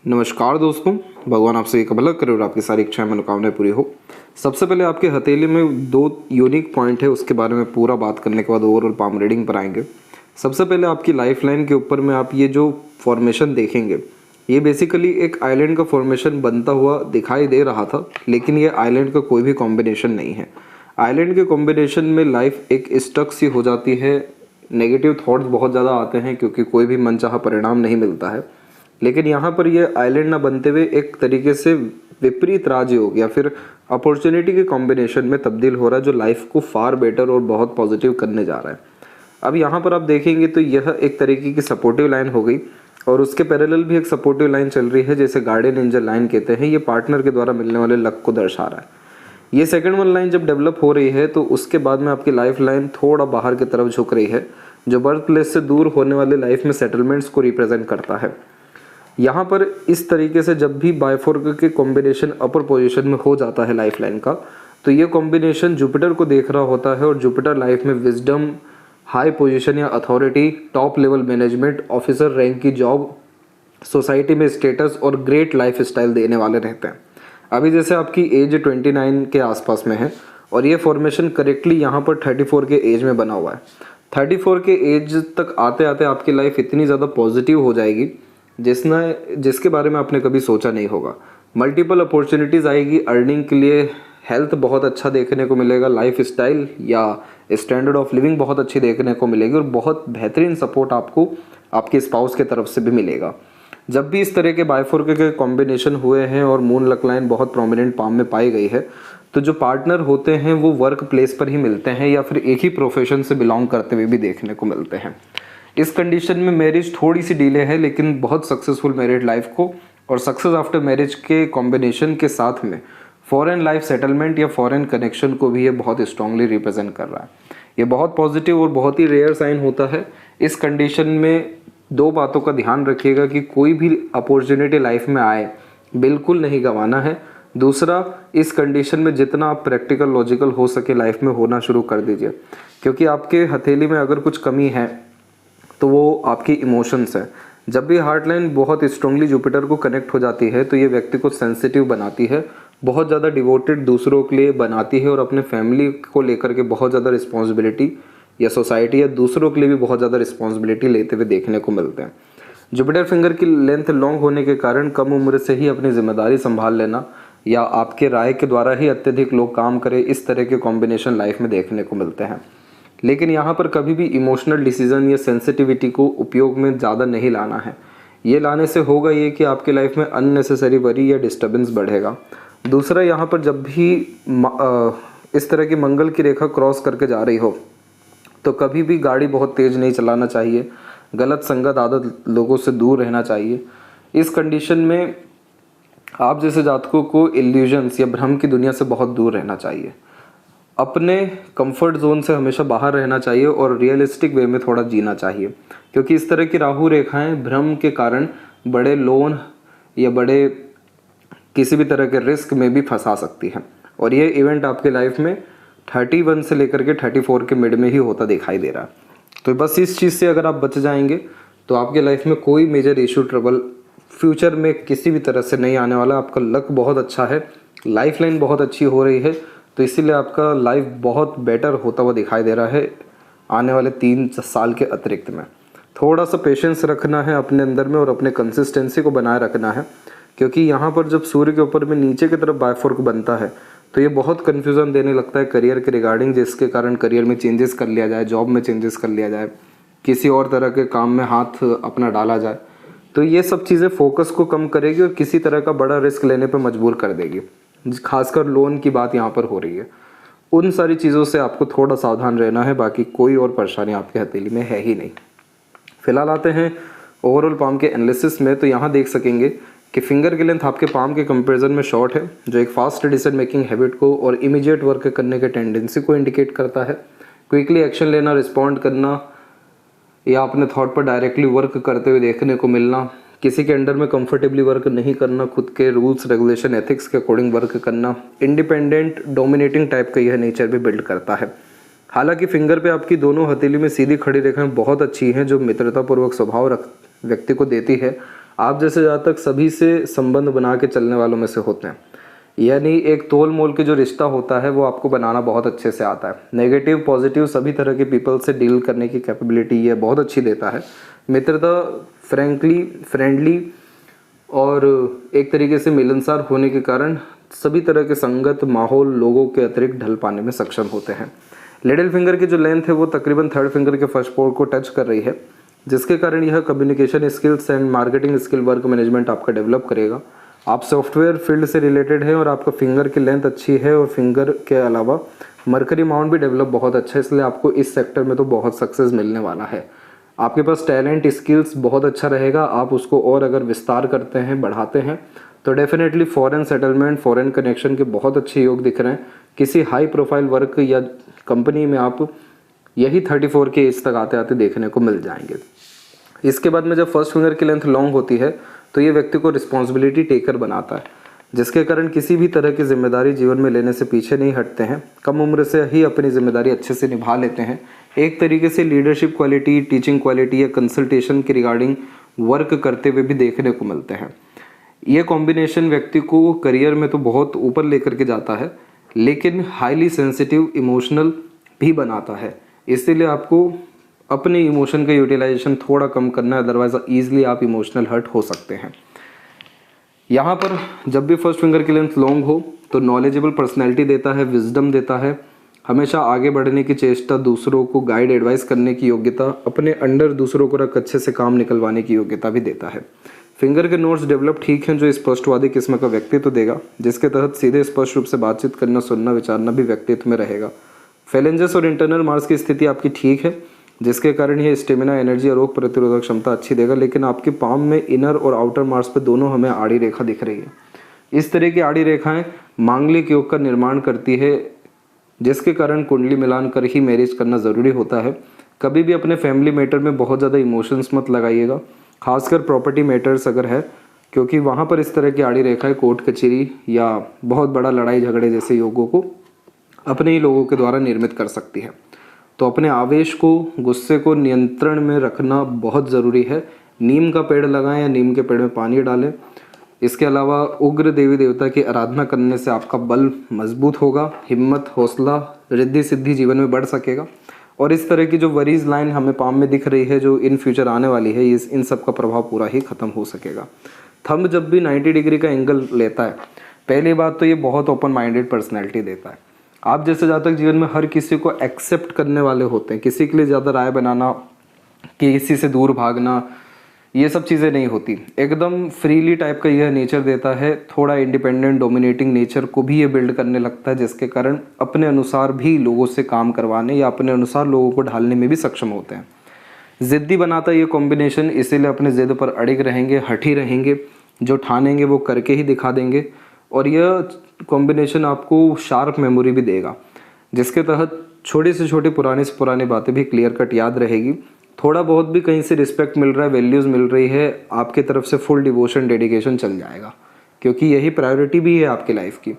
नमस्कार दोस्तों, भगवान आप सभी का भला करे और आपकी सारी इच्छाएं मनोकामनाएं पूरी हो। सबसे पहले आपके हथेली में दो यूनिक पॉइंट है, उसके बारे में पूरा बात करने के बाद ओवरऑल पाम रीडिंग पर आएंगे। सबसे पहले आपकी लाइफ लाइन के ऊपर में आप ये जो फॉर्मेशन देखेंगे, ये बेसिकली एक आइलैंड का फॉर्मेशन बनता हुआ दिखाई दे रहा था, लेकिन ये आइलैंड का कोई भी कॉम्बिनेशन नहीं है। आइलैंड के कॉम्बिनेशन में लाइफ एक स्टक सी हो जाती है, नेगेटिव थॉट्स बहुत ज़्यादा आते हैं क्योंकि कोई भी मनचाहा परिणाम नहीं मिलता है। लेकिन यहाँ पर ये आइलैंड ना बनते हुए एक तरीके से विपरीत राजयोग या फिर अपॉर्चुनिटी के कॉम्बिनेशन में तब्दील हो रहा है, जो लाइफ को फार बेटर और बहुत पॉजिटिव करने जा रहा है। अब यहाँ पर आप देखेंगे तो यह एक तरीके की सपोर्टिव लाइन हो गई और उसके पैरेलल भी एक सपोर्टिव लाइन चल रही है, जैसे गार्डियन एंजल लाइन कहते हैं। ये पार्टनर के द्वारा मिलने वाले लक को दर्शा रहा है। ये सेकंड वन लाइन जब डेवलप हो रही है तो उसके बाद में आपकी लाइफ लाइन थोड़ा बाहर की तरफ झुक रही है, जो बर्थ प्लेस से दूर होने वाले लाइफ में सेटलमेंट्स को रिप्रेजेंट करता है। यहाँ पर इस तरीके से जब भी बायफोर्क के कॉम्बिनेशन अपर पोजीशन में हो जाता है लाइफ लाइन का, तो ये कॉम्बिनेशन जुपिटर को देख रहा होता है और जुपिटर लाइफ में विजडम, हाई पोजीशन या authority, top level management, officer rank की जॉब, सोसाइटी में स्टेटस और ग्रेट लाइफ स्टाइल देने वाले रहते हैं। अभी जैसे आपकी एज 29 के आसपास में है और ये फॉर्मेशन करेक्टली यहाँ पर 34 के एज में बना हुआ है। 34 के एज तक आते आते आपकी लाइफ इतनी ज़्यादा पॉजिटिव हो जाएगी जिसके बारे में आपने कभी सोचा नहीं होगा। मल्टीपल अपॉर्चुनिटीज़ आएगी अर्निंग के लिए, हेल्थ बहुत अच्छा देखने को मिलेगा, लाइफ स्टाइल या स्टैंडर्ड ऑफ लिविंग बहुत अच्छी देखने को मिलेगी और बहुत बेहतरीन सपोर्ट आपको आपके स्पाउस के तरफ से भी मिलेगा। जब भी इस तरह के बायफोर्क के कॉम्बिनेशन हुए हैं और मून लक लाइन बहुत प्रोमिनेंट पाम में पाई गई है, तो जो पार्टनर होते हैं वो वर्क प्लेस पर ही मिलते हैं या फिर एक ही प्रोफेशन से बिलोंग करते हुए भी देखने को मिलते हैं। इस कंडीशन में मैरिज थोड़ी सी डिले है, लेकिन बहुत सक्सेसफुल मैरिड लाइफ को और सक्सेस आफ्टर मैरिज के कॉम्बिनेशन के साथ में फॉरेन लाइफ सेटलमेंट या फॉरेन कनेक्शन को भी ये बहुत स्ट्रांगली रिप्रेजेंट कर रहा है। ये बहुत पॉजिटिव और बहुत ही रेयर साइन होता है। इस कंडीशन में दो बातों का ध्यान रखिएगा कि कोई भी अपॉर्चुनिटी लाइफ में आए बिल्कुल नहीं गंवाना है। दूसरा, इस कंडीशन में जितना आप प्रैक्टिकल लॉजिकल हो सके लाइफ में होना शुरू कर दीजिए, क्योंकि आपके हथेली में अगर कुछ कमी है तो वो आपकी इमोशंस है। जब भी हार्ट लाइन बहुत स्ट्रांगली जुपिटर को कनेक्ट हो जाती है तो ये व्यक्ति को सेंसिटिव बनाती है, बहुत ज़्यादा डिवोटेड दूसरों के लिए बनाती है और अपने फैमिली को लेकर के बहुत ज़्यादा रिस्पॉन्सिबिलिटी या सोसाइटी या दूसरों के लिए भी बहुत ज़्यादा रिस्पॉन्सिबिलिटी लेते हुए देखने को मिलते हैं। जुपिटर फिंगर की लेंथ लॉन्ग होने के कारण कम उम्र से ही अपनी जिम्मेदारी संभाल लेना या आपके राय के द्वारा ही अत्यधिक लोग काम करें, इस तरह के कॉम्बिनेशन लाइफ में देखने को मिलते हैं। लेकिन यहाँ पर कभी भी इमोशनल डिसीजन या सेंसिटिविटी को उपयोग में ज़्यादा नहीं लाना है। ये लाने से होगा ये कि आपकी लाइफ में अननेसेसरी वरी या डिस्टर्बेंस बढ़ेगा। दूसरा, यहाँ पर जब भी इस तरह की मंगल की रेखा क्रॉस करके जा रही हो तो कभी भी गाड़ी बहुत तेज़ नहीं चलाना चाहिए, गलत संगत आदत लोगों से दूर रहना चाहिए। इस कंडीशन में आप जैसे जातकों को इल्यूजन्स या भ्रम की दुनिया से बहुत दूर रहना चाहिए, अपने कंफर्ट जोन से हमेशा बाहर रहना चाहिए और रियलिस्टिक वे में थोड़ा जीना चाहिए, क्योंकि इस तरह की राहु रेखाएं भ्रम के कारण बड़े लोन या बड़े किसी भी तरह के रिस्क में भी फंसा सकती है। और ये इवेंट आपके लाइफ में 31 से लेकर के 34 के मिड में ही होता दिखाई दे रहा है। तो बस इस चीज़ से अगर आप बच जाएंगे तो आपके लाइफ में कोई मेजर इशू ट्रबल फ्यूचर में किसी भी तरह से नहीं आने वाला। आपका लक बहुत अच्छा है, लाइफ लाइन बहुत अच्छी हो रही है, तो इसीलिए आपका लाइफ बहुत बेटर होता हुआ दिखाई दे रहा है आने वाले 3 साल के अतिरिक्त में। थोड़ा सा पेशेंस रखना है अपने अंदर में और अपने कंसिस्टेंसी को बनाए रखना है, क्योंकि यहाँ पर जब सूर्य के ऊपर में नीचे की तरफ बायफोर्क बनता है तो ये बहुत कन्फ्यूज़न देने लगता है करियर के रिगार्डिंग, जिसके कारण करियर में चेंजेस कर लिया जाए, जॉब में चेंजेस कर लिया जाए, किसी और तरह के काम में हाथ अपना डाला जाए। तो ये सब चीज़ें फोकस को कम करेगी और किसी तरह का बड़ा रिस्क लेने पर मजबूर कर देगी। खासकर लोन की बात यहाँ पर हो रही है। उन सारी चीज़ों से आपको थोड़ा सावधान रहना है, बाकी कोई और परेशानी आपके हथेली में है ही नहीं। फिलहाल आते हैं ओवरऑल पाम के एनालिसिस में। तो यहाँ देख सकेंगे कि फिंगर की लेंथ आपके पाम के कंपैरिजन में शॉर्ट है, जो एक फास्ट डिसीजन मेकिंग हैबिट को और इमीडिएट वर्क करने के टेंडेंसी को इंडिकेट करता है। क्विकली एक्शन लेना, रिस्पॉन्ड करना या अपने थॉट पर डायरेक्टली वर्क करते हुए देखने को मिलना, किसी के अंडर में कंफर्टेबली वर्क नहीं करना, खुद के रूल्स रेगुलेशन एथिक्स के अकॉर्डिंग वर्क करना, इंडिपेंडेंट डोमिनेटिंग टाइप का यह नेचर भी बिल्ड करता है। हालांकि फिंगर पे आपकी दोनों हथेली में सीधी खड़ी रेखाएं बहुत अच्छी हैं, जो मित्रतापूर्वक स्वभाव व्यक्ति को देती है। आप जैसे जातक सभी से संबंध बना के चलने वालों में से होते हैं, यानी एक तोल मोल के जो रिश्ता होता है वो आपको बनाना बहुत अच्छे से आता है। नेगेटिव पॉजिटिव सभी तरह के पीपल से डील करने की कैपेबिलिटी ये बहुत अच्छी देता है। मित्रता, फ्रेंडली और एक तरीके से मिलनसार होने के कारण सभी तरह के संगत, माहौल, लोगों के अतिरिक्त ढल पाने में सक्षम होते हैं। लिटिल फिंगर की जो लेंथ है वो तकरीबन थर्ड फिंगर के फर्स्ट पोर को टच कर रही है, जिसके कारण यह communication skills and marketing skill, work management आपका डेवलप करेगा। आप सॉफ्टवेयर फील्ड से रिलेटेड है और आपका फिंगर की लेंथ अच्छी है और फिंगर के अलावा मरकरी माउंट भी डेवलप बहुत अच्छा है, इसलिए आपको इस सेक्टर में तो बहुत सक्सेस मिलने वाला है। आपके पास टैलेंट, स्किल्स बहुत अच्छा रहेगा। आप उसको और अगर विस्तार करते हैं, बढ़ाते हैं तो definitely foreign settlement, foreign connection के बहुत अच्छे योग दिख रहे हैं। किसी हाई प्रोफाइल वर्क या कंपनी में आप यही 34 के एज तक आते आते देखने को मिल जाएंगे। इसके बाद में जब फर्स्ट फिंगर की लेंथ लॉन्ग होती है तो ये व्यक्ति को रिस्पॉन्सिबिलिटी टेकर बनाता है, जिसके कारण किसी भी तरह की जिम्मेदारी जीवन में लेने से पीछे नहीं हटते हैं। कम उम्र से ही अपनी जिम्मेदारी अच्छे से निभा लेते हैं। एक तरीके से लीडरशिप क्वालिटी, टीचिंग क्वालिटी या कंसल्टेशन के रिगार्डिंग वर्क करते हुए भी देखने को मिलते हैं। ये कॉम्बिनेशन व्यक्ति को करियर में तो बहुत ऊपर लेकर के जाता है, लेकिन हाईली सेंसिटिव, इमोशनल भी बनाता है। इसीलिए आपको अपने इमोशन का यूटिलाइजेशन थोड़ा कम करना है, अदरवाइज ईजिली आप इमोशनल हर्ट हो सकते हैं। यहाँ पर जब भी फर्स्ट फिंगर की लेंथ लॉन्ग हो तो नॉलेजेबल पर्सनैलिटी देता है, विजडम देता है, हमेशा आगे बढ़ने की चेष्टा, दूसरों को गाइड एडवाइस करने की योग्यता, अपने अंडर दूसरों को रख अच्छे से काम निकलवाने की योग्यता भी देता है। फिंगर के नोट्स डेवलप ठीक हैं, जो स्पष्टवादी किस्म का व्यक्तित्व देगा, जिसके तहत सीधे स्पष्ट रूप से बातचीत करना, सुनना, विचारना भी व्यक्तित्व में रहेगा। फेलेंजेस और इंटरनल मार्क्स की स्थिति आपकी ठीक है, जिसके कारण यह स्टेमिना, एनर्जी और रोग प्रतिरोधक क्षमता अच्छी देगा। लेकिन आपके पाम में इनर और आउटर मार्क्स पे दोनों हमें आड़ी रेखा दिख रही है। इस तरह की आड़ी रेखाएं मांगलिक योग का निर्माण करती है, जिसके कारण कुंडली मिलान कर ही मैरिज करना ज़रूरी होता है। कभी भी अपने फैमिली मैटर में बहुत ज़्यादा इमोशंस मत लगाइएगा, खासकर प्रॉपर्टी मैटर्स अगर है, क्योंकि वहाँ पर इस तरह की आड़ी रेखाएं कोर्ट कचहरी या बहुत बड़ा लड़ाई झगड़े जैसे योगों को अपने ही लोगों के द्वारा निर्मित कर सकती है। तो अपने आवेश को, गुस्से को नियंत्रण में रखना बहुत ज़रूरी है। नीम का पेड़ लगाएं या नीम के पेड़ में पानी डालें। इसके अलावा उग्र देवी देवता की आराधना करने से आपका बल मजबूत होगा, हिम्मत, हौसला, रिद्धि सिद्धि जीवन में बढ़ सकेगा। और इस तरह की जो वरीज लाइन हमें पाम में दिख रही है, जो इन फ्यूचर आने वाली है, इन सब का प्रभाव पूरा ही खत्म हो सकेगा। थंब जब भी 90 डिग्री का एंगल लेता है, पहली बात तो ये बहुत ओपन माइंडेड पर्सनैलिटी देता है। आप जैसे जातक जीवन में हर किसी को एक्सेप्ट करने वाले होते हैं। किसी के लिए ज़्यादा राय बनाना, किसी से दूर भागना, ये सब चीज़ें नहीं होती। एकदम फ्रीली टाइप का यह नेचर देता है। थोड़ा इंडिपेंडेंट, डोमिनेटिंग नेचर को भी ये बिल्ड करने लगता है, जिसके कारण अपने अनुसार भी लोगों से काम करवाने या अपने अनुसार लोगों को ढालने में भी सक्षम होते हैं। ज़िद्दी बनाता है ये कॉम्बिनेशन, इसीलिए अपने ज़िद पर अड़िग रहेंगे, हठी रहेंगे, जो ठानेंगे वो करके ही दिखा देंगे। और यह कॉम्बिनेशन आपको शार्प मेमोरी भी देगा, जिसके तहत छोटी से छोटी, पुरानी से पुरानी बातें भी क्लियर कट याद रहेगी। थोड़ा बहुत भी कहीं से रिस्पेक्ट मिल रहा है, वैल्यूज़ मिल रही है, आपकी तरफ से फुल डिवोशन, डेडिकेशन चल जाएगा, क्योंकि यही प्रायोरिटी भी है आपकी लाइफ की।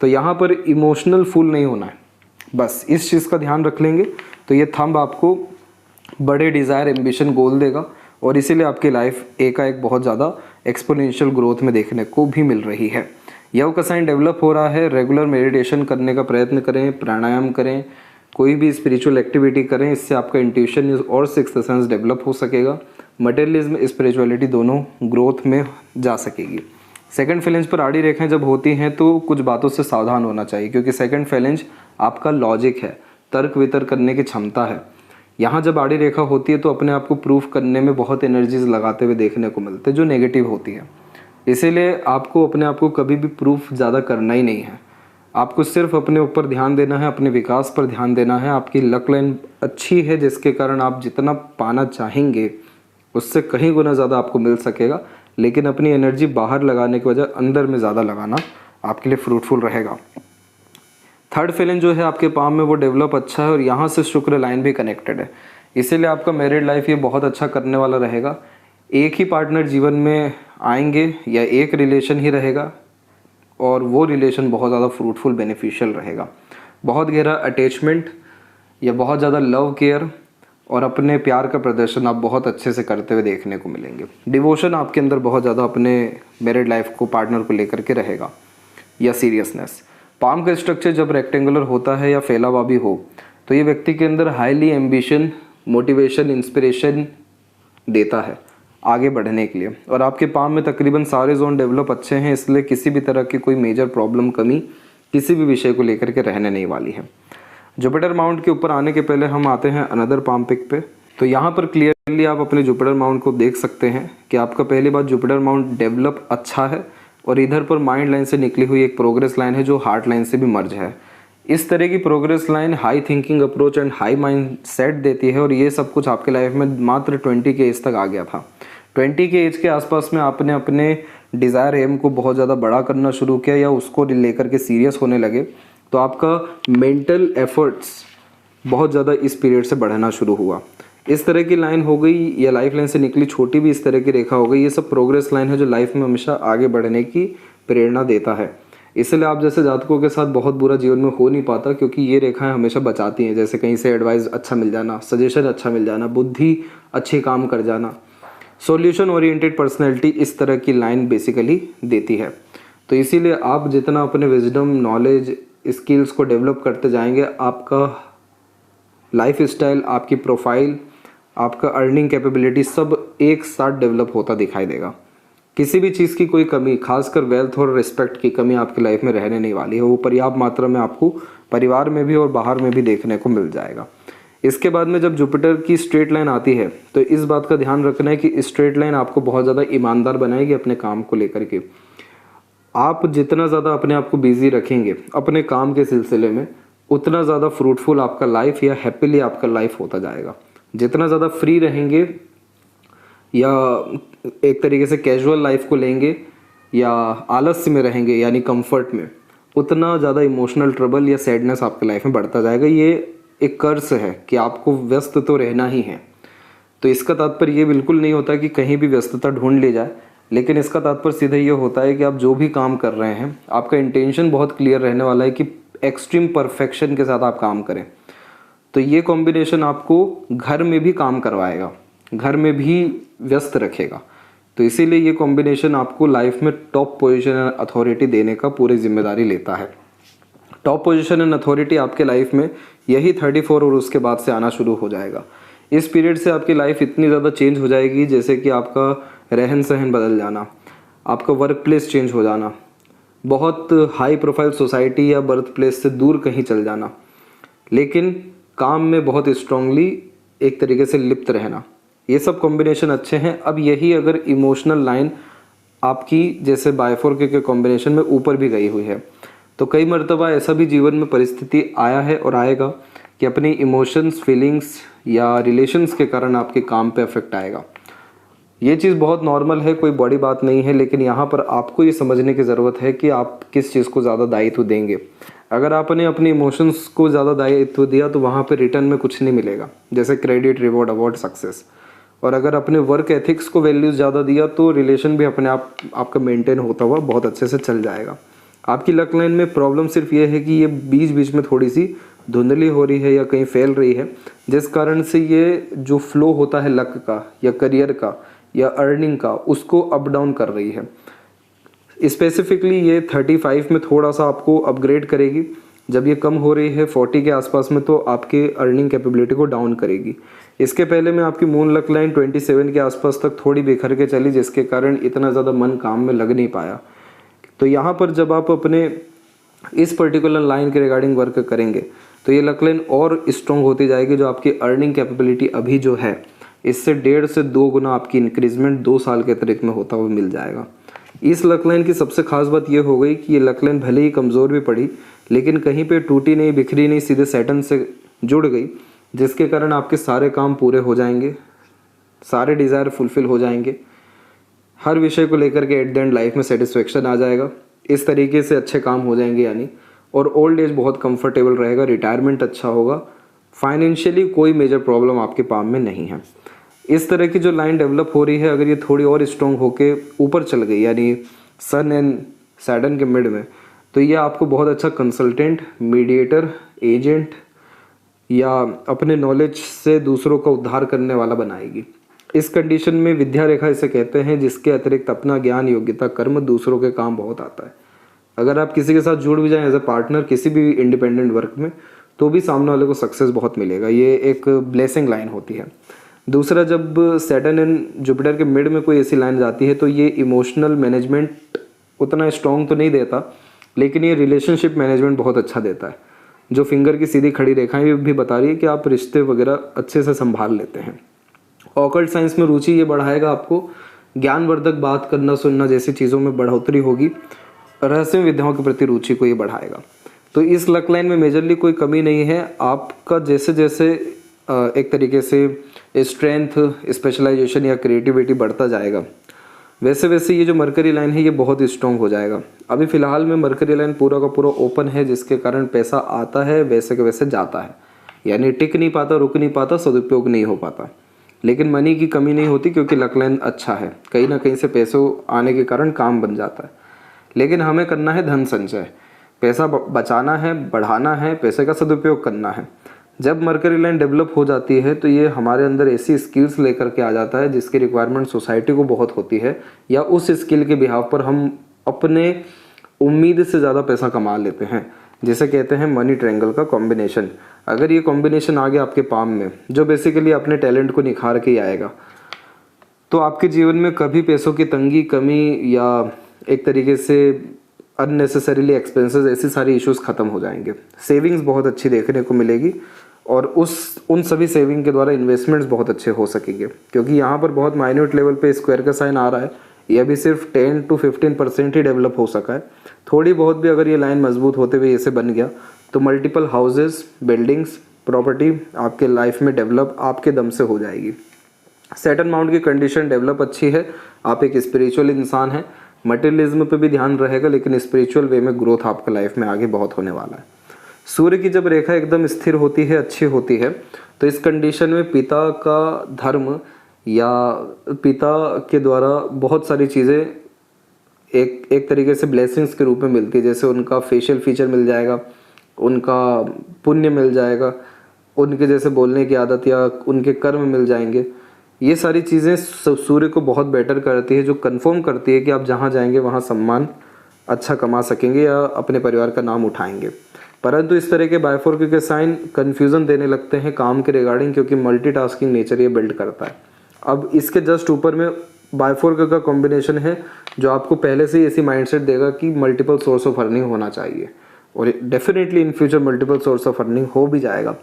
तो यहाँ पर इमोशनल फुल नहीं होना है, बस इस चीज़ का ध्यान रख लेंगे तो ये थंब आपको बड़े डिज़ायर, एम्बिशन, गोल देगा। और इसीलिए आपकी लाइफ एकाएक बहुत ज़्यादा एक्सपोनेंशियल ग्रोथ में देखने को भी मिल रही है। योग का साइन डेवलप हो रहा है। रेगुलर मेडिटेशन करने का प्रयत्न करें, प्राणायाम करें, कोई भी स्पिरिचुअल एक्टिविटी करें, इससे आपका इंट्यूशन और सिक्स्थ सेंस डेवलप हो सकेगा। मटेरियलिज्म, स्पिरिचुअलिटी दोनों ग्रोथ में जा सकेगी। सेकंड फेलेंज पर आड़ी रेखाएं जब होती हैं तो कुछ बातों से सावधान होना चाहिए, क्योंकि सेकंड फेलेंज आपका लॉजिक है, तर्क वितर्क करने की क्षमता है। यहाँ जब आड़ी रेखा होती है तो अपने आप को प्रूफ करने में बहुत एनर्जीज लगाते हुए देखने को मिलते हैं, जो नेगेटिव होती है। इसीलिए आपको अपने आप को कभी भी प्रूफ ज़्यादा करना ही नहीं है। आपको सिर्फ अपने ऊपर ध्यान देना है, अपने विकास पर ध्यान देना है। आपकी लक लाइन अच्छी है, जिसके कारण आप जितना पाना चाहेंगे उससे कहीं गुना ज़्यादा आपको मिल सकेगा। लेकिन अपनी एनर्जी बाहर लगाने की वजह अंदर में ज़्यादा लगाना आपके लिए फ्रूटफुल रहेगा। थर्ड फेलेंज जो है आपके पाम में, वो डेवलप अच्छा है और यहाँ से शुक्र लाइन भी कनेक्टेड है। इसीलिए आपका मैरिड लाइफ ये बहुत अच्छा करने वाला रहेगा। एक ही पार्टनर जीवन में आएंगे या एक रिलेशन ही रहेगा, और वो रिलेशन बहुत ज़्यादा फ्रूटफुल, बेनिफिशियल रहेगा। बहुत गहरा अटैचमेंट या बहुत ज़्यादा लव केयर और अपने प्यार का प्रदर्शन आप बहुत अच्छे से करते हुए देखने को मिलेंगे। डिवोशन आपके अंदर बहुत ज़्यादा अपने मैरिड लाइफ को, पार्टनर को लेकर के रहेगा, या सीरियसनेस। पाम का स्ट्रक्चर जब रेक्टेंगुलर होता है या फैला हुआ भी हो तो ये व्यक्ति के अंदर हाईली एम्बिशन, मोटिवेशन, इंस्पिरेशन देता है आगे बढ़ने के लिए। और आपके पाम में तकरीबन सारे जोन डेवलप अच्छे हैं, इसलिए किसी भी तरह की कोई मेजर प्रॉब्लम, कमी किसी भी विषय को लेकर के रहने नहीं वाली है। जुपिटर माउंट के ऊपर आने के पहले हम आते हैं अनदर पाम पिक पे। तो यहाँ पर क्लियरली आप अपने जुपिटर माउंट को देख सकते हैं कि आपका पहली बात जुपिटर माउंट डेवलप अच्छा है, और इधर पर माइंड लाइन से निकली हुई एक प्रोग्रेस लाइन है जो हार्ट लाइन से भी मर्ज है। इस तरह की progress line high thinking approach and high mind set देती है, और ये सब कुछ आपके लाइफ में मात्र 20 के एज तक आ गया था। 20 के एज के आसपास में आपने अपने डिज़ायर एम को बहुत ज़्यादा बड़ा करना शुरू किया या उसको लेकर के सीरियस होने लगे, तो आपका मेंटल एफर्ट्स बहुत ज़्यादा इस पीरियड से बढ़ना शुरू हुआ। इस तरह की लाइन हो गई या लाइफ लाइन से निकली छोटी भी इस तरह की रेखा हो गई, ये सब प्रोग्रेस लाइन है जो लाइफ में हमेशा आगे बढ़ने की प्रेरणा देता है। इसलिए आप जैसे जातकों के साथ बहुत बुरा जीवन में हो नहीं पाता, क्योंकि ये रेखाएं हमेशा बचाती हैं। जैसे कहीं से एडवाइस अच्छा मिल जाना, सजेशन अच्छा मिल जाना, बुद्धि अच्छी काम कर जाना, सॉल्यूशन ओरिएंटेड पर्सनैलिटी, इस तरह की लाइन बेसिकली देती है। तो इसीलिए आप जितना अपने विजडम, नॉलेज, स्किल्स को डेवलप करते जाएंगे, आपका लाइफ स्टाइल, आपकी प्रोफाइल, आपका अर्निंग कैपेबिलिटी सब एक साथ डेवलप होता दिखाई देगा। किसी भी चीज़ की कोई कमी, खासकर वेल्थ और रिस्पेक्ट की कमी आपकी लाइफ में रहने नहीं वाली है। वो पर्याप्त मात्रा में आपको परिवार में भी और बाहर में भी देखने को मिल जाएगा। इसके बाद में जब जुपिटर की स्ट्रेट लाइन आती है तो इस बात का ध्यान रखना है कि स्ट्रेट लाइन आपको बहुत ज़्यादा ईमानदार बनाएगी अपने काम को लेकर के। आप जितना ज़्यादा अपने आप को बिजी रखेंगे अपने काम के सिलसिले में, उतना ज़्यादा फ्रूटफुल आपका लाइफ या हैप्पीली आपका लाइफ होता जाएगा। जितना ज़्यादा फ्री रहेंगे या एक तरीके से कैजुअल लाइफ को लेंगे या आलस्य में रहेंगे यानी कंफर्ट में, उतना ज़्यादा इमोशनल ट्रबल या सैडनेस आपके लाइफ में बढ़ता जाएगा। ये एक कर्स है कि आपको व्यस्त तो रहना ही है। तो इसका तात्पर्य ये बिल्कुल नहीं होता कि कहीं भी व्यस्तता ढूंढ ली जाए, लेकिन इसका तात्पर्य सीधा ये होता है कि आप जो भी काम कर रहे हैं आपका इंटेंशन बहुत क्लियर रहने वाला है कि एक्सट्रीम परफेक्शन के साथ आप काम करें। तो ये कॉम्बिनेशन आपको घर में भी काम करवाएगा, घर में भी व्यस्त रखेगा। तो इसीलिए ये कॉम्बिनेशन आपको लाइफ में टॉप पोजीशन एंड अथॉरिटी देने का पूरी जिम्मेदारी लेता है। टॉप पोजीशन एंड अथॉरिटी आपके लाइफ में यही 34 और उसके बाद से आना शुरू हो जाएगा। इस पीरियड से आपकी लाइफ इतनी ज़्यादा चेंज हो जाएगी, जैसे कि आपका रहन सहन बदल जाना, आपका वर्क प्लेस चेंज हो जाना, बहुत हाई प्रोफाइल सोसाइटी या बर्थ प्लेस से दूर कहीं चल जाना, लेकिन काम में बहुत स्ट्रांगली एक तरीके से लिप्त रहना, ये सब कॉम्बिनेशन अच्छे हैं। अब यही अगर इमोशनल लाइन आपकी जैसे बायफोर के कॉम्बिनेशन में ऊपर भी गई हुई है, तो कई मर्तबा ऐसा भी जीवन में परिस्थिति आया है और आएगा कि अपनी इमोशंस, फीलिंग्स या रिलेशंस के कारण आपके काम पे इफेक्ट आएगा। ये चीज़ बहुत नॉर्मल है, कोई बड़ी बात नहीं है, लेकिन यहाँ पर आपको ये समझने की ज़रूरत है कि आप किस चीज़ को ज़्यादा दायित्व देंगे। अगर आपने अपने इमोशंस को ज़्यादा दायित्व दिया तो वहाँ पर रिटर्न में कुछ नहीं मिलेगा, जैसे क्रेडिट, रिवॉर्ड, अवार्ड, सक्सेस। और अगर अपने वर्क एथिक्स को वैल्यूज़ ज़्यादा दिया तो रिलेशन भी अपने आप आपका मेंटेन होता हुआ बहुत अच्छे से चल जाएगा। आपकी लक लाइन में प्रॉब्लम सिर्फ ये है कि ये बीच बीच में थोड़ी सी धुंधली हो रही है या कहीं फैल रही है, जिस कारण से ये जो फ्लो होता है लक का या करियर का या अर्निंग का, उसको अप डाउन कर रही है। स्पेसिफिकली ये 35 में थोड़ा सा आपको अपग्रेड करेगी। जब ये कम हो रही है 40 के आसपास में तो आपके अर्निंग कैपेबिलिटी को डाउन करेगी। इसके पहले में आपकी मून लक लाइन 27 के आसपास तक थोड़ी बिखर के चली, जिसके कारण इतना ज़्यादा मन काम में लग नहीं पाया। तो यहाँ पर जब आप अपने इस पर्टिकुलर लाइन के रिगार्डिंग वर्क करेंगे तो ये लक लाइन और स्ट्रॉन्ग होती जाएगी। जो आपकी अर्निंग कैपेबिलिटी अभी जो है, इससे 1.5 से 2 गुना आपकी इंक्रीजमेंट 2 साल के अतिरिक्त में होता हुआ मिल जाएगा। इस लक लाइन की सबसे खास बात ये हो गई कि ये लक लाइन भले ही कमज़ोर भी पड़ी, लेकिन कहीं पे टूटी नहीं, बिखरी नहीं, सीधे सैटर्न से जुड़ गई, जिसके कारण आपके सारे काम पूरे हो जाएंगे, सारे डिज़ायर फुलफ़िल हो जाएंगे, हर विषय को लेकर के एट द एंड लाइफ में सेटिस्फेक्शन आ जाएगा। इस तरीके से अच्छे काम हो जाएंगे यानी, और ओल्ड एज बहुत कंफर्टेबल रहेगा, रिटायरमेंट अच्छा होगा, फाइनेंशियली कोई मेजर प्रॉब्लम आपके पाम में नहीं है। इस तरह की जो लाइन डेवलप हो रही है, अगर ये थोड़ी और स्ट्रॉन्ग होके ऊपर चल गई यानी सन एंड सैटर्न के मिड में, तो ये आपको बहुत अच्छा कंसल्टेंट, मीडिएटर, एजेंट या अपने नॉलेज से दूसरों का उद्धार करने वाला बनाएगी। इस कंडीशन में विद्या रेखा इसे कहते हैं, जिसके अतिरिक्त अपना ज्ञान, योग्यता, कर्म दूसरों के काम बहुत आता है। अगर आप किसी के साथ जुड़ भी जाएं एज ए पार्टनर किसी भी इंडिपेंडेंट वर्क में, तो भी सामने वाले को सक्सेस बहुत मिलेगा। ये एक ब्लेसिंग लाइन होती है। दूसरा, जब सैटर्न एंड जुपिटर के मिड में कोई ऐसी लाइन जाती है तो ये इमोशनल मैनेजमेंट उतना स्ट्रॉन्ग तो नहीं देता, लेकिन ये रिलेशनशिप मैनेजमेंट बहुत अच्छा देता है। जो फिंगर की सीधी खड़ी रेखाएं भी बता रही है कि आप रिश्ते वगैरह अच्छे से संभाल लेते हैं। ऑकल्ट साइंस में रुचि ये बढ़ाएगा आपको, ज्ञानवर्धक बात करना, सुनना जैसी चीज़ों में बढ़ोतरी होगी। रहस्य विद्याओं के प्रति रुचि को ये बढ़ाएगा। तो इस लक लाइन में मेजरली कोई कमी नहीं है। आपका जैसे जैसे एक तरीके से स्ट्रेंथ, स्पेशलाइजेशन या क्रिएटिविटी बढ़ता जाएगा, वैसे वैसे ये जो मरकरी लाइन है ये बहुत स्ट्रॉन्ग हो जाएगा। अभी फ़िलहाल में मरकरी लाइन पूरा का पूरा ओपन है, जिसके कारण पैसा आता है वैसे के वैसे जाता है, यानी टिक नहीं पाता, रुक नहीं पाता, सदुपयोग नहीं हो पाता। लेकिन मनी की कमी नहीं होती, क्योंकि लक लाइन अच्छा है। कहीं ना कहीं से पैसों आने के कारण काम बन जाता है। लेकिन हमें करना है धन संचय, पैसा बचाना है, बढ़ाना है, पैसे का सदुपयोग करना है। जब मरकरी लाइन डेवलप हो जाती है तो ये हमारे अंदर ऐसी स्किल्स लेकर के आ जाता है जिसकी रिक्वायरमेंट सोसाइटी को बहुत होती है, या उस स्किल के बिहाव पर हम अपने उम्मीद से ज़्यादा पैसा कमा लेते हैं, जिसे कहते हैं मनी ट्रायंगल का कॉम्बिनेशन। अगर ये कॉम्बिनेशन आ गया आपके पाम में, जो बेसिकली अपने टैलेंट को निखार के ही आएगा, तो आपके जीवन में कभी पैसों की तंगी, कमी या एक तरीके से अननेसेसरीली एक्सपेंसेस, ऐसी सारी इश्यूज खत्म हो जाएंगे। सेविंग्स बहुत अच्छी देखने को मिलेगी, और उन सभी सेविंग के द्वारा इन्वेस्टमेंट्स बहुत अच्छे हो सकेंगे। क्योंकि यहाँ पर बहुत माइन्यूट लेवल पे स्क्वायर का साइन आ रहा है, ये अभी सिर्फ 10 to 15% ही डेवलप हो सका है। थोड़ी बहुत भी अगर ये लाइन मजबूत होते हुए ऐसे बन गया तो मल्टीपल हाउसेस, बिल्डिंग्स, प्रॉपर्टी आपके लाइफ में डेवलप आपके दम से हो जाएगी। सैटर्न माउंट की कंडीशन डेवलप अच्छी है। आप एक स्पिरिचुअल इंसान हैं, मटेरियलिज्म पे भी ध्यान रहेगा, लेकिन स्पिरिचुअल वे में ग्रोथ आपका लाइफ में आगे बहुत होने वाला है। सूर्य की जब रेखा एकदम स्थिर होती है, अच्छी होती है, तो इस कंडीशन में पिता का धर्म या पिता के द्वारा बहुत सारी चीज़ें एक तरीके से ब्लेसिंग्स के रूप में मिलती है। जैसे उनका फेशियल फीचर मिल जाएगा, उनका पुण्य मिल जाएगा, उनके जैसे बोलने की आदत या उनके कर्म मिल जाएंगे। ये सारी चीज़ें सूर्य को बहुत बेटर करती है, जो कन्फर्म करती है कि आप जहाँ जाएंगे वहाँ सम्मान अच्छा कमा सकेंगे या अपने परिवार का नाम उठाएंगे। परंतु इस तरह के बायफोर्क के साइन कन्फ्यूज़न देने लगते हैं काम के रिगार्डिंग, क्योंकि मल्टीटास्किंग नेचर ये बिल्ड करता है। अब इसके जस्ट ऊपर में बायफोर्क का कॉम्बिनेशन है, जो आपको पहले से ही ऐसी माइंडसेट देगा कि मल्टीपल सोर्स ऑफ अर्निंग होना चाहिए, और definitely in future multiple source of earning हो भी जाएगा।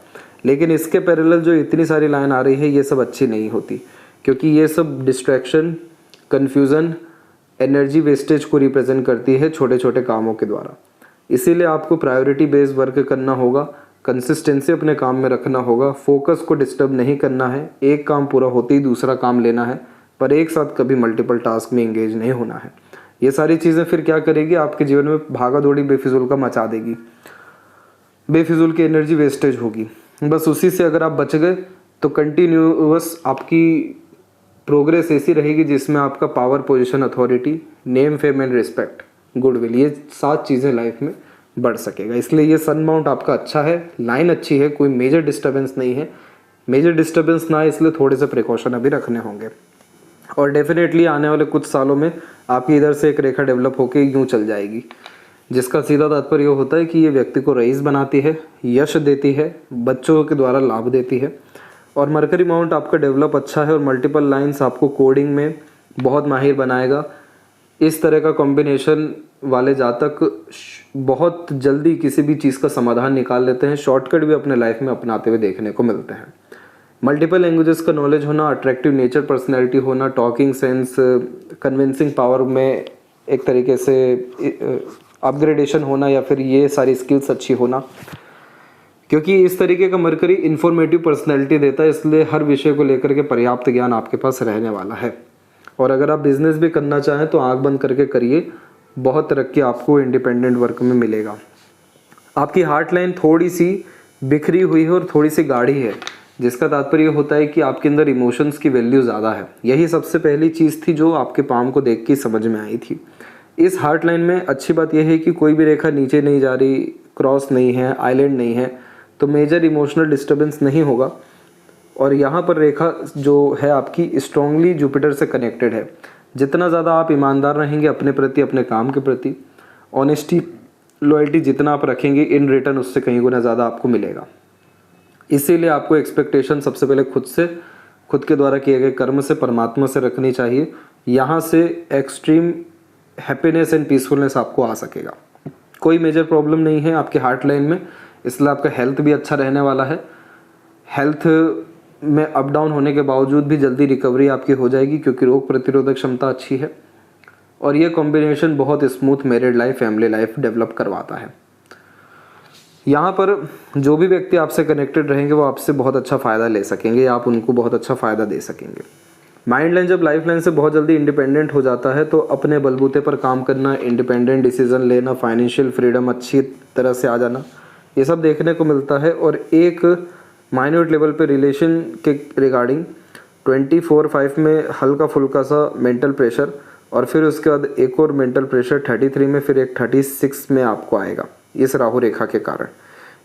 लेकिन इसके पैरेलल जो इतनी सारी लाइन आ रही है ये सब अच्छी नहीं होती, क्योंकि ये सब डिस्ट्रैक्शन, कन्फ्यूज़न, एनर्जी वेस्टेज को रिप्रेजेंट करती है छोटे छोटे कामों के द्वारा। इसीलिए आपको प्रायोरिटी बेस्ड वर्क करना होगा, कंसिस्टेंसी अपने काम में रखना होगा, फोकस को डिस्टर्ब नहीं करना है। एक काम पूरा होते ही दूसरा काम लेना है, पर एक साथ कभी मल्टीपल टास्क में एंगेज नहीं होना है। ये सारी चीज़ें फिर क्या करेगी, आपके जीवन में भागा दौड़ी बेफिजूल का मचा देगी, बेफिजूल की एनर्जी वेस्टेज होगी। बस उसी से अगर आप बच गए तो कंटिन्यूअस आपकी प्रोग्रेस ऐसी रहेगी जिसमें आपका power, position, authority, name, fame and respect, goodwill, ये 7 चीज़ें लाइफ में बढ़ सकेगा। इसलिए ये सन माउंट आपका अच्छा है, लाइन अच्छी है, कोई मेजर डिस्टर्बेंस नहीं है। मेजर डिस्टर्बेंस ना है, इसलिए थोड़े से प्रिकॉशन अभी रखने होंगे। और डेफिनेटली आने वाले कुछ सालों में आपकी इधर से एक रेखा डेवलप होकर यूँ चल जाएगी, जिसका सीधा तात्पर्य ये होता है कि ये व्यक्ति को रईस बनाती है, यश देती है, बच्चों के द्वारा लाभ देती है। और मरकरी माउंट आपका डेवलप अच्छा है, और मल्टीपल लाइंस आपको कोडिंग में बहुत माहिर बनाएगा। इस तरह का कॉम्बिनेशन वाले जातक बहुत जल्दी किसी भी चीज़ का समाधान निकाल लेते हैं, शॉर्टकट भी अपने लाइफ में अपनाते हुए देखने को मिलते हैं। मल्टीपल लैंग्वेजेस का नॉलेज होना, अट्रैक्टिव नेचर, पर्सनैलिटी होना, टॉकिंग सेंस, कन्विंसिंग पावर में एक तरीके से अपग्रेडेशन होना, या फिर ये सारी स्किल्स अच्छी होना, क्योंकि इस तरीके का मरकरी इन्फॉर्मेटिव पर्सनैलिटी देता है। इसलिए हर विषय को लेकर के पर्याप्त ज्ञान आपके पास रहने वाला है। और अगर आप बिजनेस भी करना चाहें तो आंख बंद करके करिए, बहुत तरक्की आपको इंडिपेंडेंट वर्क में मिलेगा। आपकी हार्ट लाइन थोड़ी सी बिखरी हुई है और थोड़ी सी गाढ़ी है, जिसका तात्पर्य होता है कि आपके अंदर इमोशंस की वैल्यू ज़्यादा है। यही सबसे पहली चीज़ थी जो आपके पाम को देख के समझ में आई थी। इस हार्ट लाइन में अच्छी बात यह है कि कोई भी रेखा नीचे नहीं जा रही, क्रॉस नहीं है, आइलैंड नहीं है, तो मेजर इमोशनल डिस्टर्बेंस नहीं होगा। और यहाँ पर रेखा जो है आपकी स्ट्रांगली जुपिटर से कनेक्टेड है। जितना ज़्यादा आप ईमानदार रहेंगे अपने प्रति, अपने काम के प्रति, ऑनेस्टी लॉयल्टी जितना आप रखेंगे, इन रिटर्न उससे कहीं गुना ज़्यादा आपको मिलेगा। इसीलिए आपको एक्सपेक्टेशन सबसे पहले खुद से, खुद के द्वारा किए गए कर्म से, परमात्मा से रखनी चाहिए। यहाँ से एक्सट्रीम हैप्पीनेस एंड पीसफुलनेस आपको आ सकेगा। कोई मेजर प्रॉब्लम नहीं है आपके हार्ट लाइन में, इसलिए आपका हेल्थ भी अच्छा रहने वाला है। हेल्थ में अप डाउन होने के बावजूद भी जल्दी रिकवरी आपकी हो जाएगी, क्योंकि रोग प्रतिरोधक क्षमता अच्छी है। और ये कॉम्बिनेशन बहुत smooth married life, family life develop करवाता है। यहाँ पर जो भी व्यक्ति आपसे कनेक्टेड रहेंगे वो आपसे बहुत अच्छा फ़ायदा ले सकेंगे, आप उनको बहुत अच्छा फ़ायदा दे सकेंगे। माइंड लाइन जब लाइफ लाइन से बहुत जल्दी इंडिपेंडेंट हो जाता है तो अपने बलबूते पर काम करना, इंडिपेंडेंट डिसीजन लेना, फाइनेंशियल फ्रीडम अच्छी तरह से आ जाना, ये सब देखने को मिलता है। और एक माइन्यूट लेवल पे रिलेशन के रिगार्डिंग 24/5 में हल्का फुल्का सा मेंटल प्रेशर, और फिर उसके बाद एक और मेंटल प्रेशर 33 में, फिर एक 36 में आपको आएगा इस राहु रेखा के कारण।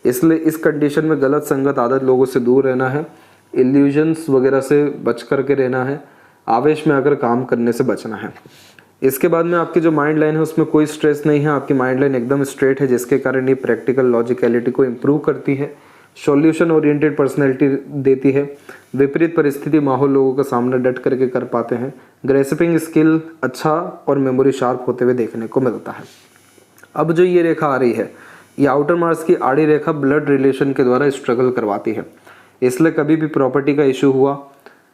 इसलिए इस कंडीशन में गलत संगत आदत लोगों से दूर रहना है, इल्यूजन्स वगैरह से बच करके रहना है, आवेश में आकर काम करने से बचना है। इसके बाद में आपकी जो माइंड लाइन है उसमें कोई स्ट्रेस नहीं है, आपकी माइंड लाइन एकदम स्ट्रेट है, जिसके कारण ये प्रैक्टिकल लॉजिकलिटी को इम्प्रूव करती है, सॉल्यूशन ओरिएंटेड पर्सनैलिटी देती है, विपरीत परिस्थिति माहौल लोगों का सामना डट करके कर पाते हैं, ग्रेस्पिंग स्किल अच्छा और मेमोरी शार्प होते हुए देखने को मिलता है। अब जो ये रेखा आ रही है, ये आउटर मार्स की आड़ी रेखा ब्लड रिलेशन के द्वारा स्ट्रगल करवाती है। इसलिए कभी भी प्रॉपर्टी का इशू हुआ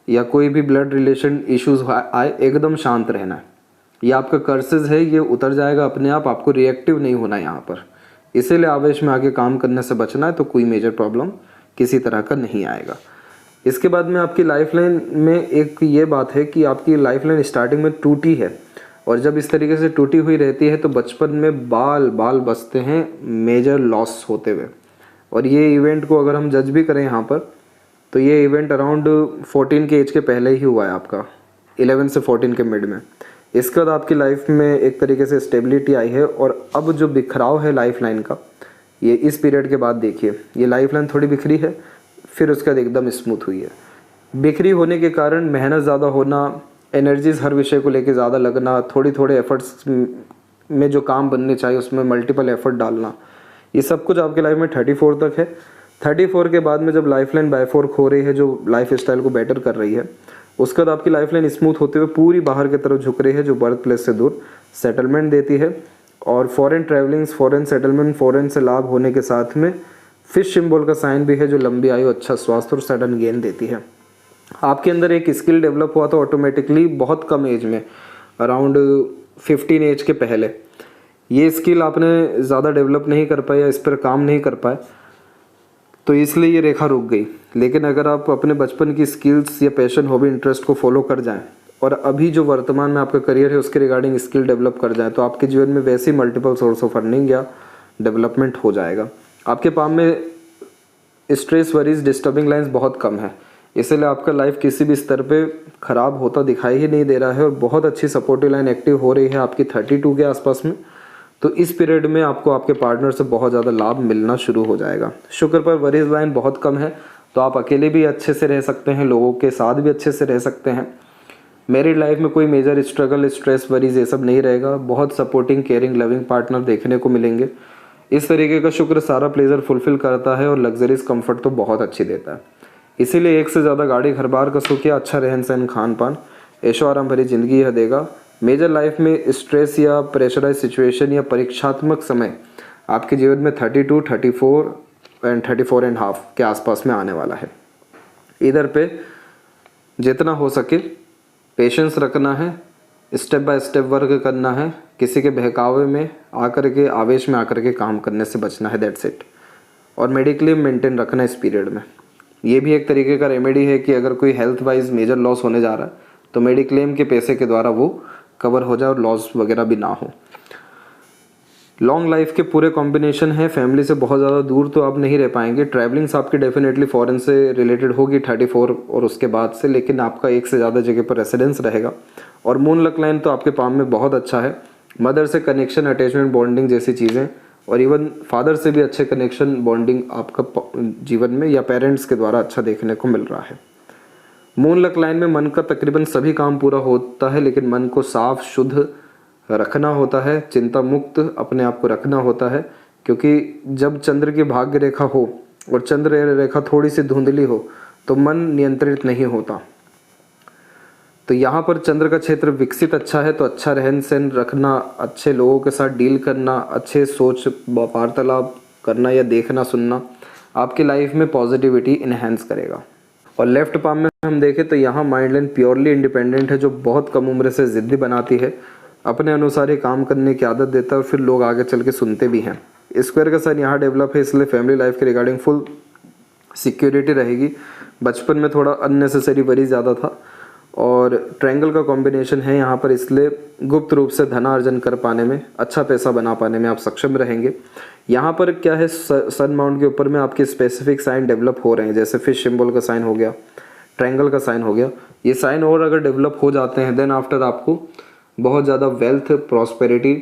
या कोई भी ब्लड रिलेशन इश्यूज आए, एकदम शांत रहना है। ये आपका कर्सेज है, ये उतर जाएगा अपने आप, आपको रिएक्टिव नहीं होना है यहाँ पर। इसीलिए आवेश में आगे काम करने से बचना है, तो कोई मेजर प्रॉब्लम किसी तरह का नहीं आएगा। इसके बाद में आपकी लाइफ लाइन में एक ये बात है कि आपकी लाइफ लाइन स्टार्टिंग में टूटी है, और जब इस तरीके से टूटी हुई रहती है तो बचपन में बाल बचते हैं मेजर लॉस होते हुए। और ये इवेंट को अगर हम जज भी करें यहाँ पर, तो ये इवेंट अराउंड 14 के एज के पहले ही हुआ है आपका, 11 से 14 के मिड में। इसके बाद आपकी लाइफ में एक तरीके से स्टेबिलिटी आई है, और अब जो बिखराव है लाइफ लाइन का, ये इस पीरियड के बाद देखिए, ये लाइफ लाइन थोड़ी बिखरी है, फिर उसके बाद एकदम स्मूथ हुई है। बिखरी होने के कारण मेहनत ज़्यादा होना, एनर्जीज हर विषय को लेके ज़्यादा लगना, थोड़े एफर्ट्स में जो काम बनने चाहिए उसमें मल्टीपल एफर्ट डालना, ये सब कुछ आपके लाइफ में 34 तक है। 34 के बाद में जब लाइफ लाइन बायफोर्क हो रही है, जो लाइफ स्टाइल को बेटर कर रही है, उसके बाद आपकी लाइफ लाइन स्मूथ होते हुए पूरी बाहर की तरफ झुक रही है, जो बर्थ प्लेस से दूर सेटलमेंट देती है। और foreign travellings, foreign settlement, foreign से लाभ होने के साथ में फिश सिंबल का साइन भी है, जो लंबी आयु, अच्छा स्वास्थ्य और सडन गेन देती है। आपके अंदर एक स्किल डेवलप हुआ था ऑटोमेटिकली बहुत कम एज में, अराउंड 15 एज के पहले। ये स्किल आपने ज़्यादा डेवलप नहीं कर पाए या इस पर काम नहीं कर पाए, तो इसलिए ये रेखा रुक गई। लेकिन अगर आप अपने बचपन की स्किल्स या पैशन, हॉबी, इंटरेस्ट को फॉलो कर जाएं और अभी जो वर्तमान में आपका करियर है उसके रिगार्डिंग स्किल डेवलप कर जाएं, तो आपके जीवन में वैसे ही मल्टीपल सोर्स ऑफ अर्निंग या डेवलपमेंट हो जाएगा। आपके पाम में स्ट्रेस, वरीज, डिस्टर्बिंग लाइंस बहुत कम है, इसलिए आपका लाइफ किसी भी स्तर पे ख़राब होता दिखाई ही नहीं दे रहा है, और बहुत अच्छी सपोर्टिव लाइन एक्टिव हो रही है आपकी 32 के आसपास में। तो इस पीरियड में आपको आपके पार्टनर से बहुत ज़्यादा लाभ मिलना शुरू हो जाएगा। शुक्र पर वरीज लाइन बहुत कम है, तो आप अकेले भी अच्छे से रह सकते हैं, लोगों के साथ भी अच्छे से रह सकते हैं। मैरिड लाइफ में कोई मेजर स्ट्रगल, स्ट्रेस, वरीज ये सब नहीं रहेगा। बहुत सपोर्टिंग, केयरिंग, लविंग पार्टनर देखने को मिलेंगे। इस तरीके का शुक्र सारा प्लेजर फुलफिल करता है और लग्जरीज कंफर्ट तो बहुत अच्छी देता है। इसीलिए एक से ज़्यादा गाड़ी, घर बार का सुख या अच्छा रहन सहन, खान पान, ऐशो आराम भरी जिंदगी यह देगा। मेजर लाइफ में स्ट्रेस या प्रेशराइज सिचुएशन या परीक्षात्मक समय आपके जीवन में 32, 34 एंड 34.5 के आसपास में आने वाला है। इधर पे जितना हो सके पेशेंस रखना है, स्टेप बाय स्टेप वर्क करना है, किसी के बहकावे में आकर के, आवेश में आकर के काम करने से बचना है, दैट्स इट। और मेडिक्लेम मेंटेन रखना इस पीरियड में। ये भी एक तरीके का रेमेडी है कि अगर कोई हेल्थ वाइज मेजर लॉस होने जा रहा है तो मेडिक्लेम के पैसे के द्वारा वो कवर हो जाए और लॉस वगैरह भी ना हो। लॉन्ग लाइफ के पूरे कॉम्बिनेशन है। फैमिली से बहुत ज़्यादा दूर तो आप नहीं रह पाएंगे। ट्रैवलिंग्स आपकी डेफिनेटली फॉरेन से रिलेटेड होगी 34 और उसके बाद से, लेकिन आपका एक से ज़्यादा जगह पर रेसिडेंस रहेगा। और मून लक लाइन तो आपके पाम में बहुत अच्छा है। मदर से कनेक्शन, अटैचमेंट, बॉन्डिंग जैसी चीज़ें और इवन फादर से भी अच्छे कनेक्शन बॉन्डिंग आपका जीवन में या पेरेंट्स के द्वारा अच्छा देखने को मिल रहा है। मून लक लाइन में मन का तकरीबन सभी काम पूरा होता है, लेकिन मन को साफ शुद्ध रखना होता है, चिंता मुक्त अपने आप को रखना होता है, क्योंकि जब चंद्र की भाग्य रेखा हो और चंद्र रेखा थोड़ी सी धुंधली हो तो मन नियंत्रित नहीं होता। तो यहाँ पर चंद्र का क्षेत्र विकसित अच्छा है, तो अच्छा रहन सहन रखना, अच्छे लोगों के साथ डील करना, अच्छे सोच वार्तालाप करना या देखना सुनना आपकी लाइफ में पॉजिटिविटी इन्हेंस करेगा। और लेफ्ट पाम में हम देखें तो यहाँ माइंड लाइन प्योरली इंडिपेंडेंट है, जो बहुत कम उम्र से ज़िद्दी बनाती है, अपने अनुसार ही काम करने की आदत देता है और फिर लोग आगे चल के सुनते भी हैं। स्क्वायर का साइन यहाँ डेवलप है, इसलिए फैमिली लाइफ के रिगार्डिंग फुल सिक्योरिटी रहेगी। बचपन में थोड़ा अननेसेसरी वरी ज़्यादा था। और ट्रायंगल का कॉम्बिनेशन है यहाँ पर, इसलिए गुप्त रूप से धनार्जन कर पाने में, अच्छा पैसा बना पाने में आप सक्षम रहेंगे। यहाँ पर क्या है, सन माउंट के ऊपर में आपके स्पेसिफिक साइन डेवलप हो रहे हैं, जैसे फिश सिंबल का साइन हो गया, ट्रायंगल का साइन हो गया। ये साइन और अगर डेवलप हो जाते हैं देन आफ्टर आपको बहुत ज़्यादा वेल्थ, प्रॉस्पेरिटी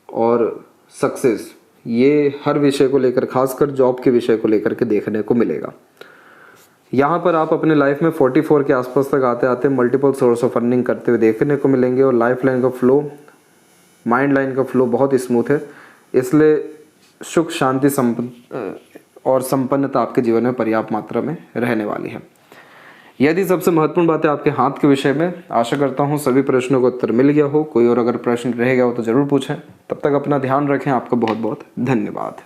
और सक्सेस, ये हर विषय को लेकर, खासकर जॉब के विषय को लेकर के देखने को मिलेगा। यहाँ पर आप अपने लाइफ में 44 के आसपास तक आते आते मल्टीपल सोर्स ऑफ अर्निंग करते हुए देखने को मिलेंगे। और लाइफ लाइन का फ्लो, माइंड लाइन का फ्लो बहुत स्मूथ है, इसलिए सुख शांति और संपन्नता आपके जीवन में पर्याप्त मात्रा में रहने वाली है। यदि सबसे महत्वपूर्ण बात है आपके हाथ के विषय में, आशा करता हूँ सभी प्रश्नों का उत्तर मिल गया हो। कोई और अगर प्रश्न रह गया हो तो ज़रूर पूछें। तब तक अपना ध्यान रखें। आपका बहुत बहुत धन्यवाद।